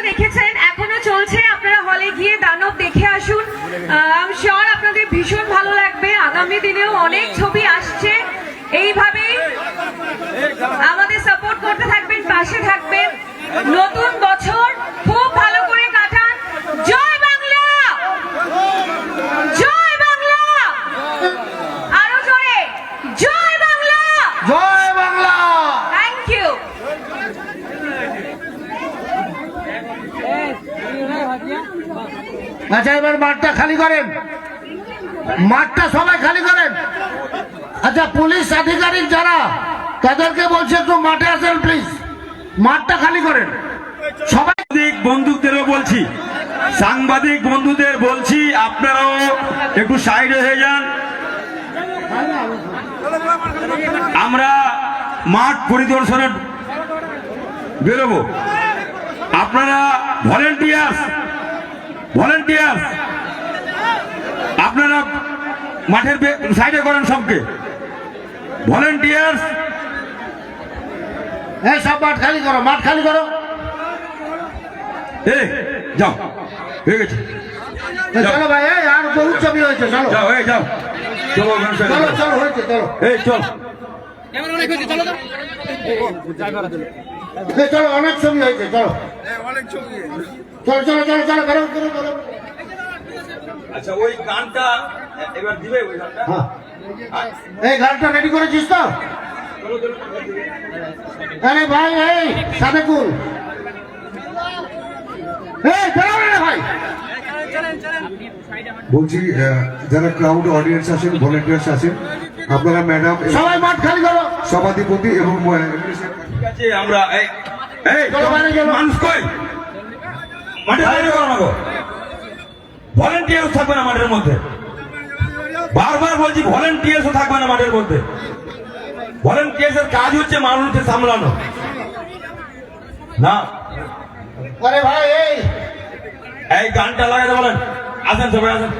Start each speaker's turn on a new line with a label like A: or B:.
A: দেখেছেন, এখনো চলছে। আপনারা হলে গিয়ে দানব দেখে আসুন। আই শিওর আপনাদের ভীষণ ভালো লাগবে। আগামী দিনেও অনেক ছবি আসছে। এইভাবেই আমাদের সাপোর্ট করতে থাকবেন, পাশে থাকবেন। নতুন বছর খুব ভালো করে কাটান। জয় বাংলা, জয় বাংলা, আরো জোরে জয় বাংলা,
B: জয় বাংলা।
A: Thank you.
B: আচ্ছা, এবার মাঠটা খালি করেন, মাঠটা সবাই খালি করেন। আচ্ছা, পুলিশ আধিকারিক যারা, তাদেরকে বলছে একটু মাঠে আসেন প্লিজ, মাঠটা খালি করেন সবাই।
C: বন্ধুদেরও বলছি, সাংবাদিক বন্ধুদের বলছি, আপনারাও একটু সাইডে হয়ে যান। আমরা মাঠ পরিদর্শনে বেরোবো। আপনারা ভলেন্টিয়ার্স আপনারা মাঠের সাইডে করেন সবকে। ভলেন্টিয়ার্স,
B: এই সব মাঠ খালি করো, মাঠ খালি করো।
C: যাও, হয়ে গেছে।
B: চলো ভাই, এই আর বহু ছবি হয়েছে, চলো
C: যাও, যাও, চলো,
B: চলো চলো, হয়েছে, চলো
C: চল।
B: চলো, অনেক ছবি হয়েছে, চলো চলো চলো চলো চলো, করো করো করো।
C: আচ্ছা, ওই গানটা এবার দিবে, ওই গানটা।
B: হ্যাঁ, এই গানটা রেডি করেছিস তো? আরে ভাই, এই সাদেকুল, এই বেরো রে ভাই।
D: বলছি, যারা ক্রাউড অডিয়েন্স আছেন, ভলেন্টিয়ার্স আছেন, আপনারা ম্যাডাম,
B: সবাই মাঠ খালি করো।
D: সভাধিপতি এবং
C: ঠিক আছে, আমরা
B: চলো বাইরে চলো।
C: মানুষ কই মাঠে বাইরে করো না গো। ভলেন্টিয়ার্স থাকবে না মাঠের মধ্যে। বারবার বলছি, ভলেন্টিয়ার্স থাকবে না মাঠের মধ্যে। ভলেন্টিয়ার্সের কাজ হচ্ছে মানুষকে সামলানো না।
B: আরে ভাই,
C: এই গানটা লাগাতে বলেন। আসেন সবাই, আসেন।